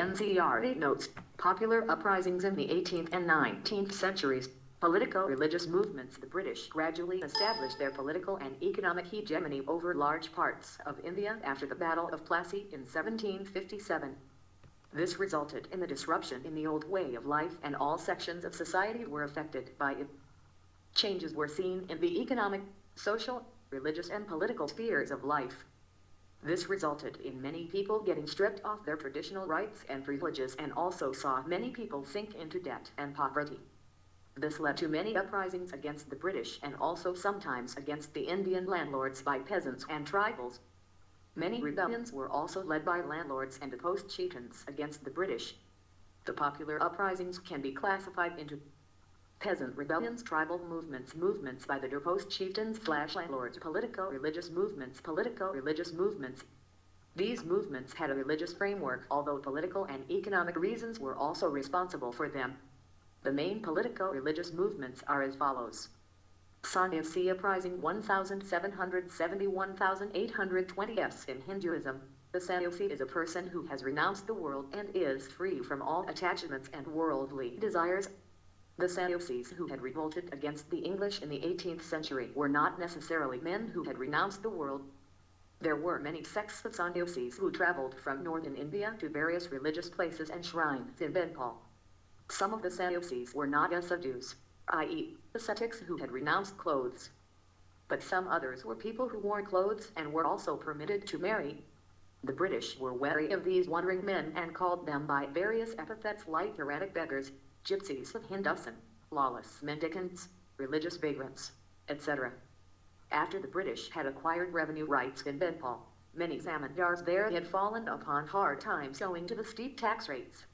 NCRA notes, popular uprisings in the 18th and 19th centuries, politico-religious movements. The British gradually established their political and economic hegemony over large parts of India after the Battle of Plassey in 1757. This resulted in the disruption in the old way of life, and all sections of society were affected by it. Changes were seen in the economic, social, religious, and political spheres of life. This resulted in many people getting stripped of their traditional rights and privileges, and also saw many people sink into debt and poverty. This led to many uprisings against the British, and also sometimes against the Indian landlords by peasants and tribals. Many rebellions were also led by landlords and deposed chieftains against the British. The popular uprisings can be classified into peasant rebellions, tribal movements, movements by the deposed chieftains/landlords, politico-religious movements. These movements had a religious framework, although political and economic reasons were also responsible for them. The main politico-religious movements are as follows. Sannyasi uprising 1770-1820 in Hinduism. The sannyasi is a person who has renounced the world and is free from all attachments and worldly desires. The sannyasis who had revolted against the English in the 18th century were not necessarily men who had renounced the world. There were many sects of sannyasis who traveled from northern India to various religious places and shrines in Bengal. Some of the sannyasis were Naga sadhus, i.e., ascetics who had renounced clothes. But some others were people who wore clothes and were also permitted to marry. The British were wary of these wandering men and called them by various epithets like erratic beggars, gypsies of Hinduism, lawless mendicants, religious vagrants, etc. After the British had acquired revenue rights in Bengal, many zamindars there had fallen upon hard times owing to the steep tax rates.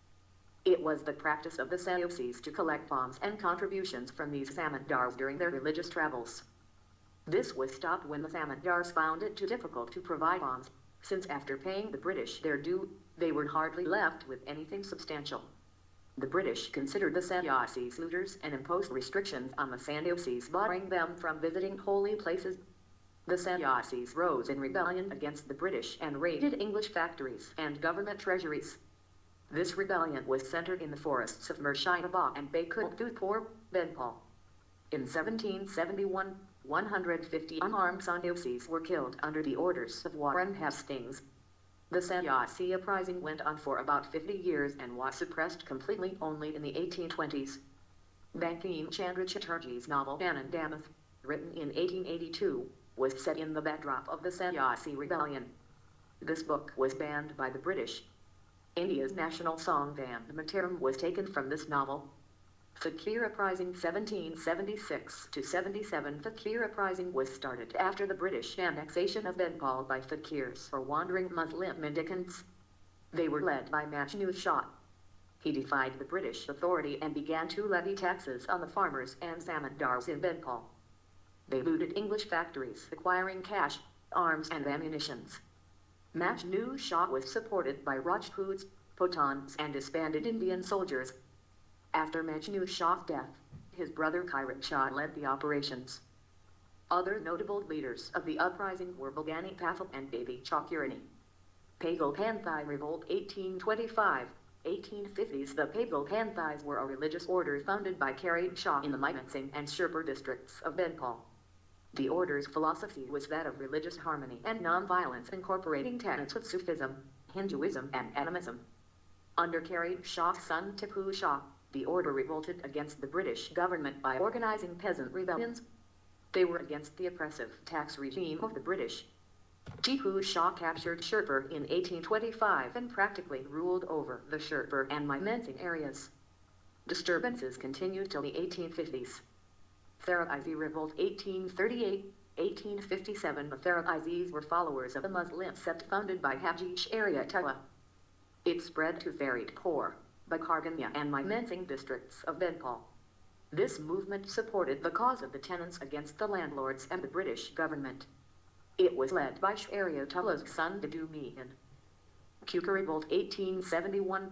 It was the practice of the sannyasis to collect alms and contributions from these zamindars during their religious travels. This was stopped when the zamindars found it too difficult to provide alms, since after paying the British their due, they were hardly left with anything substantial. The British considered the sannyasis looters and imposed restrictions on the sannyasis, barring them from visiting holy places. The sannyasis rose in rebellion against the British and raided English factories and government treasuries. This rebellion was centered in the forests of Murshidabad and Baikundpur, Bengal. In 1771, 150 unarmed sannyasis were killed under the orders of Warren Hastings. The sannyasi uprising went on for about 50 years and was suppressed completely only in the 1820s. Bankim Chandra Chatterjee's novel Anandamath, written in 1882, was set in the backdrop of the sannyasi rebellion. This book was banned by the British. India's national song Vande Mataram was taken from this novel. Fakir Uprising 1776-77. Fakir Uprising was started after the British annexation of Bengal by fakirs, or wandering Muslim mendicants. They were led by Majnu Shah. He defied the British authority and began to levy taxes on the farmers and zamindars in Bengal. They looted English factories, acquiring cash, arms, and ammunitions. Majnu Shah was supported by Rajputs, Pathans, and disbanded Indian soldiers. After Majnu Shah's death, his brother Kirat Shah led the operations. Other notable leaders of the uprising were Bhagani Pathal and Baby Chakurani. Pagal Panthai Revolt 1825, 1850s. The Pagal Panthais were a religious order founded by Kirat Shah in the Mymensingh and Shirpur districts of Bengal. The order's philosophy was that of religious harmony and non-violence, incorporating tenets of Sufism, Hinduism, and animism. Under Kirat Shah's son Tipu Shah, the order revolted against the British government by organizing peasant rebellions. They were against the oppressive tax regime of the British. Tipu Shah captured Shirpur in 1825 and practically ruled over the Shirpur and Mymensingh areas. Disturbances continued till the 1850s. Tharaizi Revolt 1838, 1857. The Tharaizis were followers of the Muslim sect founded by Haji Shariatullah. It spread to Faridpur, Bakarganya, and Mymensingh districts of Bengal. This movement supported the cause of the tenants against the landlords and the British government. It was led by Shariatullah's son Dadu Mian. Kuka Revolt 1871-71.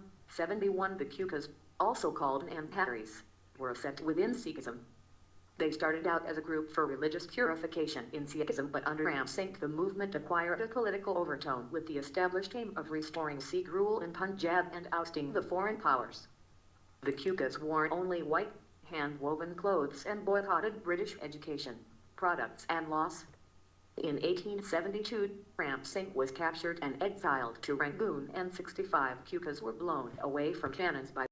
The Kukas, also called Antaris, were a sect within Sikhism. They started out as a group for religious purification in Sikhism, but under Ram Singh the movement acquired a political overtone with the established aim of restoring Sikh rule in Punjab and ousting the foreign powers. The Qukas wore only white, hand-woven clothes and boycotted British education, products and laws. In 1872, Ram Singh was captured and exiled to Rangoon, and 65 Qukas were blown away from cannons by